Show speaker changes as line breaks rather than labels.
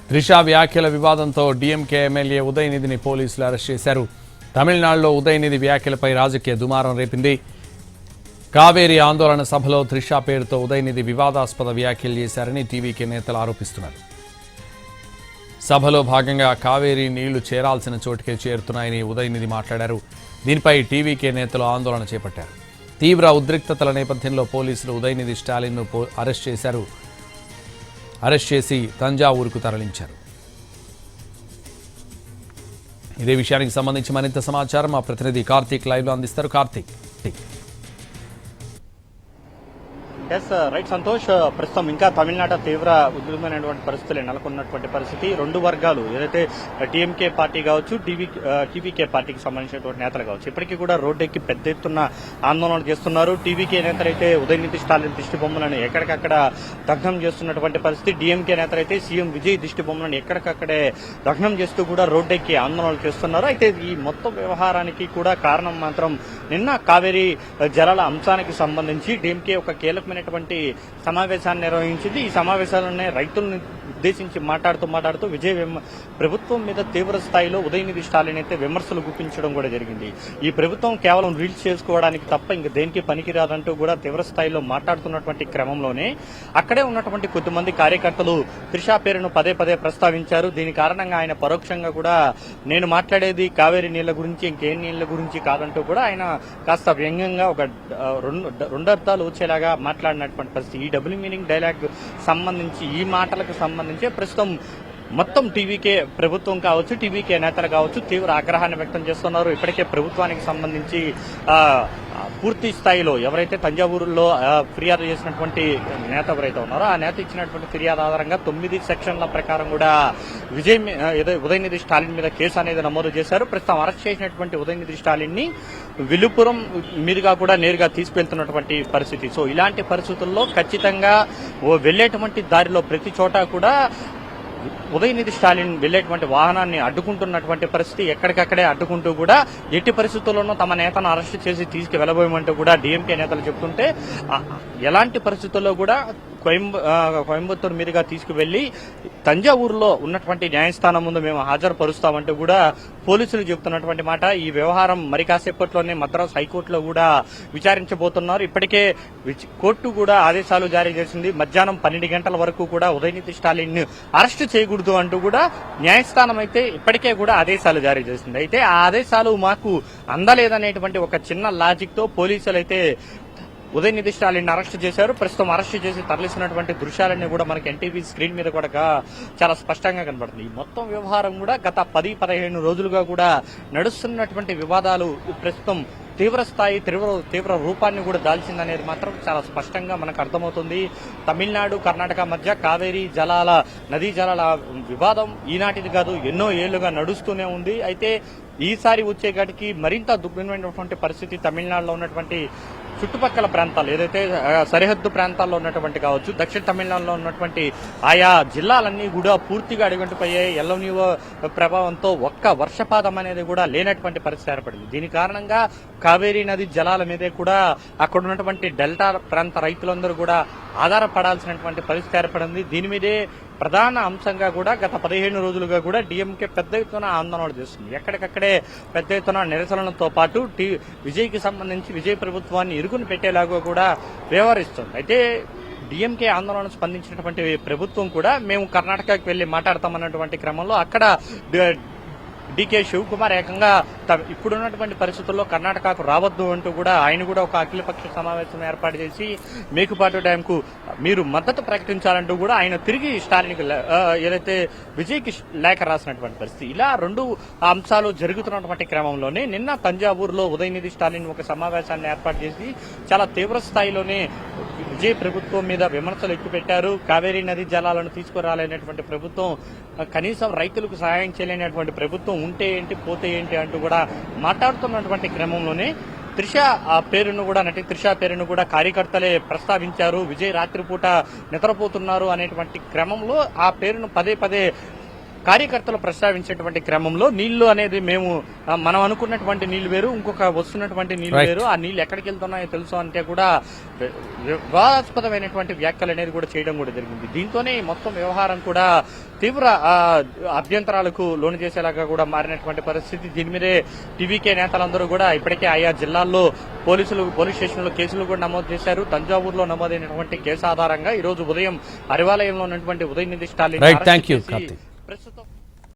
త్రిష వ్యాఖ్యల వివాదంతో DMK MLA ఉదయనిధిని పోలీసులు arrest చేశారు. తమిళనాడులో ఉదయనిధి వ్యాఖ్యలపై రాజకీయ దుమారం రేపింది. కావేరీ ఆందోళన సభలో త్రిష పేరుతో ఉదయనిధి వివాదాస్పద వ్యాఖ్యలు చేశారని టీవీకే నేతలు ఆరోపిస్తున్నారు. సభలో భాగంగా కావేరీ నీళ్లు చేరాల్సిన చోటుకే చేరుతున్నాయని ఉదయనిధి మాట్లాడారు. దీనిపై టీవీకే నేతలు ఆందోళన చేపట్టారు. తీవ్ర ఉద్రిక్తతల నేపథ్యంలో పోలీసులు ఉదయనిధి స్టాలిన్ను అరెస్ట్ చేసి తంజావూరుకు తరలించారు. ఇదే విషయానికి సంబంధించి మరింత సమాచారం మా ప్రతినిధి కార్తీక్ లైవ్ లో అందిస్తారు. కార్తీక్.
రైట్ సంతోష్, ప్రస్తుతం ఇంకా తమిళనాడు తీవ్ర ఉద్రిక్తమైనటువంటి పరిస్థితులు నెలకొన్నటువంటి పరిస్థితి. రెండు వర్గాలు ఏదైతే టీఎంకే పార్టీ కావచ్చు, టీవీకే పార్టీకి సంబంధించినటువంటి నేతలు కావచ్చు, ఇప్పటికీ కూడా రోడ్డెక్కి పెద్ద ఎత్తున ఆందోళన చేస్తున్నారు. టీవీకే నేతలైతే ఉదయనిధి స్టాలిన్ దిష్టి బొమ్మలను ఎక్కడికక్కడ దగ్నం చేస్తున్నటువంటి పరిస్థితి. డీఎంకే నేతలైతే సీఎం విజయ్ దిష్టి బొమ్మలను ఎక్కడికక్కడే దగ్నం చేస్తూ కూడా రోడ్డెక్కి ఆందోళనలు చేస్తున్నారు. అయితే ఈ మొత్తం వ్యవహారానికి కూడా కారణం మాత్రం నిన్న కావేరీ జలాల అంశానికి సంబంధించి డీఎంకే ఒక కీలకమైన సమావేశాన్ని నిర్వహించింది. ఈ సమావేశాలలోనే రైతులను ఉద్దేశించి మాట్లాడుతూ విజయ్ ప్రభుత్వం మీద తీవ్ర స్థాయిలో ఉదయనిధి స్టాలిన్ అయితే విమర్శలు గుప్పించడం కూడా జరిగింది. ఈ ప్రభుత్వం కేవలం రీల్స్ చేసుకోవడానికి తప్ప ఇంక దేనికి పనికిరాదంటూ కూడా తీవ్ర స్థాయిలో మాట్లాడుతున్నటువంటి క్రమంలోనే అక్కడే ఉన్నటువంటి కొద్దిమంది కార్యకర్తలు త్రిష పేరును పదే ప్రస్తావించారు. దీని కారణంగా ఆయన పరోక్షంగా కూడా నేను మాట్లాడేది కావేరీ నీళ్ల గురించి, ఇంకేం నీళ్ల గురించి కాదంటూ కూడా ఆయన కాస్త వ్యంగ్యంగా ఒక రెండు అర్థాలు వచ్చేలాగా మాట్లాడినటువంటి పరిస్థితి. ఈ డబుల్ మీనింగ్ డైలాగ్ సంబంధించి, ఈ మాటలకు సంబంధించి ప్రస్తుతం మొత్తం టీవీకే ప్రభుత్వం కావచ్చు, టీవీకే నేతలు కావచ్చు తీవ్ర ఆగ్రహాన్ని వ్యక్తం చేస్తున్నారు. ఇప్పటికే ప్రభుత్వానికి సంబంధించి పూర్తి స్థాయిలో ఎవరైతే తంజావూరులో ఫిర్యాదు చేసినటువంటి నేత ఎవరైతే ఉన్నారో ఆ నేత ఇచ్చినటువంటి ఫిర్యాదు ఆధారంగా 9 సెక్షన్ల ప్రకారం కూడా ఉదయనిధి స్టాలిన్ మీద కేసు అనేది నమోదు చేశారు. ప్రస్తుతం అరెస్ట్ చేసినటువంటి ఉదయనిధి స్టాలిన్ ని విలుపురం మీదుగా కూడా నేరుగా తీసుకెళ్తున్నటువంటి పరిస్థితి. సో ఇలాంటి పరిస్థితుల్లో ఖచ్చితంగా వెళ్లేటువంటి దారిలో ప్రతి చోట కూడా ఉదయనిధి స్టాలిన్ వెళ్లేటువంటి వాహనాన్ని అడ్డుకుంటున్నటువంటి పరిస్థితి. ఎక్కడికక్కడే అడ్డుకుంటూ కూడా ఎట్టి పరిస్థితుల్లోనూ తమ నేతను అరెస్ట్ చేసి తీసుకువెళ్లబోయమంటూ కూడా డీఎంకే నేతలు చెబుతుంటే ఎలాంటి పరిస్థితుల్లో కూడా కోయంబత్తూరు మీదుగా తీసుకువెళ్లి తంజావూరులో ఉన్నటువంటి న్యాయస్థానం ముందు మేము హాజరుపరుస్తామంటూ కూడా పోలీసులు చెబుతున్నటువంటి మాట. ఈ వ్యవహారం మరి కాసేపట్లోనే మద్రాసు హైకోర్టులో కూడా విచారించబోతున్నారు. ఇప్పటికే కోర్టు కూడా ఆదేశాలు జారీ చేసింది. మధ్యాహ్నం 12 గంటల వరకు కూడా ఉదయనిధి స్టాలిన్ ను అరెస్టు చేయకూడదు అంటూ కూడా న్యాయస్థానం అయితే ఇప్పటికే కూడా ఆదేశాలు జారీ చేసింది. అయితే ఆ ఆదేశాలు మాకు అందలేదనేటువంటి ఒక చిన్న లాజిక్ తో పోలీసులు అయితే ఉదయనిధి స్టాలిన్ అరెస్ట్ చేశారు. ప్రస్తుతం అరెస్ట్ చేసి తరలిస్తున్నటువంటి దృశ్యాలన్నీ కూడా మనకి ఎన్టీవీ స్క్రీన్ మీద కూడా చాలా స్పష్టంగా కనబడుతుంది. ఈ మొత్తం వ్యవహారం కూడా గత 10-15 రోజులుగా కూడా నడుస్తున్నటువంటి వివాదాలు ప్రస్తుతం తీవ్ర రూపాన్ని కూడా దాల్చిందనేది మాత్రం చాలా స్పష్టంగా మనకు అర్థమవుతుంది. తమిళనాడు, కర్ణాటక మధ్య కావేరీ నదీ జలాల వివాదం ఈనాటిది కాదు, ఎన్నో ఏళ్లుగా నడుస్తూనే ఉంది. అయితే ఈసారి వచ్చేగాటికి మరింత దుర్భరమైనటువంటి పరిస్థితి తమిళనాడులో ఉన్నటువంటి చుట్టుపక్కల ప్రాంతాలు ఏదైతే సరిహద్దు ప్రాంతాల్లో ఉన్నటువంటి కావచ్చు, దక్షిణ తమిళనాడులో ఉన్నటువంటి ఆయా జిల్లాలన్నీ కూడా పూర్తిగా అడుగంటిపోయాయి. ఎల్‌నినో ప్రభావంతో ఒక్క వర్షపాతం అనేది కూడా లేనటువంటి పరిస్థితి ఏర్పడింది. దీని కారణంగా కావేరీ నది జలాల మీదే కూడా అక్కడ ఉన్నటువంటి డెల్టా ప్రాంత రైతులందరూ కూడా ఆధారపడాల్సినటువంటి పరిస్థితి ఏర్పడింది. దీని మీదే ప్రధాన అంశంగా కూడా గత 15 రోజులుగా కూడా డీఎంకే పెద్ద ఎత్తున ఆందోళనలు చేస్తుంది. ఎక్కడికక్కడే పెద్ద ఎత్తున నిరసనలతో పాటు విజయ్కి సంబంధించి విజయ్ ప్రభుత్వాన్ని ఇరుకుని పెట్టేలాగా కూడా వ్యవహరిస్తుంది. అయితే డీఎంకే ఆందోళన స్పందించినటువంటి ప్రభుత్వం కూడా మేము కర్ణాటకకు వెళ్లి మాట్లాడతామన్నటువంటి క్రమంలో అక్కడ డీకే శివకుమార్ ఏకంగా ఇప్పుడున్నటువంటి పరిస్థితుల్లో కర్ణాటకకు రావద్దు అంటూ కూడా ఆయన కూడా ఒక అఖిలపక్ష సమావేశం ఏర్పాటు చేసి మేకుపాటు డ్యామ్ కు మీరు మద్దతు ప్రకటించాలంటూ కూడా ఆయన తిరిగి స్టాలిన్కి ఏదైతే విజయ్కి లేఖ రాసినటువంటి పరిస్థితి. ఇలా రెండు అంశాలు జరుగుతున్నటువంటి క్రమంలోనే నిన్న తంజావూరులో ఉదయనిధి స్టాలిన్ ఒక సమావేశాన్ని ఏర్పాటు చేసి చాలా తీవ్ర స్థాయిలోనే విజయ్ ప్రభుత్వం మీద విమర్శలు ఎక్కుపెట్టారు. కావేరీ నదీ జలాలను తీసుకురాలేనటువంటి ప్రభుత్వం, కనీసం రైతులకు సహాయం చేయలేనటువంటి ప్రభుత్వం ఉంటే ఏంటి పోతే ఏంటి అంటూ కూడా మాట్లాడుతున్నటువంటి క్రమంలోనే నటి త్రిష పేరును కూడా కార్యకర్తలే ప్రస్తావించారు. విజయ్ రాత్రిపూట నిద్రపోతున్నారు అనేటువంటి క్రమంలో ఆ పేరును పదే కార్యకర్తలు ప్రస్తావించేటువంటి క్రమంలో నీళ్లు అనేది మనం అనుకున్నటువంటి నీళ్లు వేరు, ఇంకొక వస్తున్నటువంటి నీళ్లు వేరు, ఆ నీళ్లు ఎక్కడికి వెళ్తున్నాయో తెలుసు అంటే కూడా వివాదాస్పదమైనటువంటి వ్యాఖ్యలు అనేది కూడా చేయడం కూడా జరిగింది. దీంతోనే మొత్తం వ్యవహారం కూడా తీవ్ర అభ్యంతరాలకు లోను చేసేలాగా కూడా మారినటువంటి పరిస్థితి. దీని మీదే టీవీకే నేతలందరూ కూడా ఇప్పటికే ఆయా జిల్లాల్లో పోలీస్ స్టేషన్లో కేసులు కూడా నమోదు చేశారు. తంజావూరులో నమోదైనటువంటి కేసు ఆధారంగా ఈ రోజు ఉదయం అరివాలయంలో ఉన్నటువంటి Udhayanidhi Stalin
right, thank you Karthik.
ప్రస్తుతం